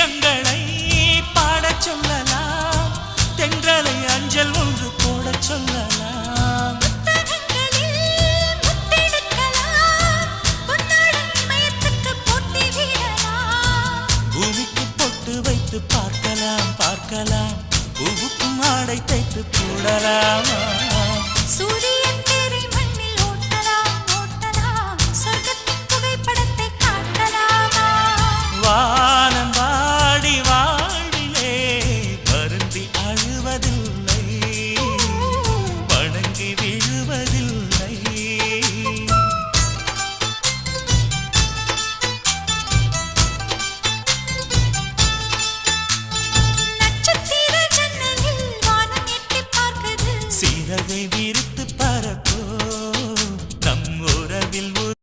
கீதங்களை பாடச் சொல்லலாம், தென்றலை அஞ்சல் ஒன்று போடச் சொல்லலாம். பூமிக்கு பொட்டு வைத்து பார்க்கலாம் பார்க்கலாம், பூவுக்கும் ஆடை தைத்து போடலாமா?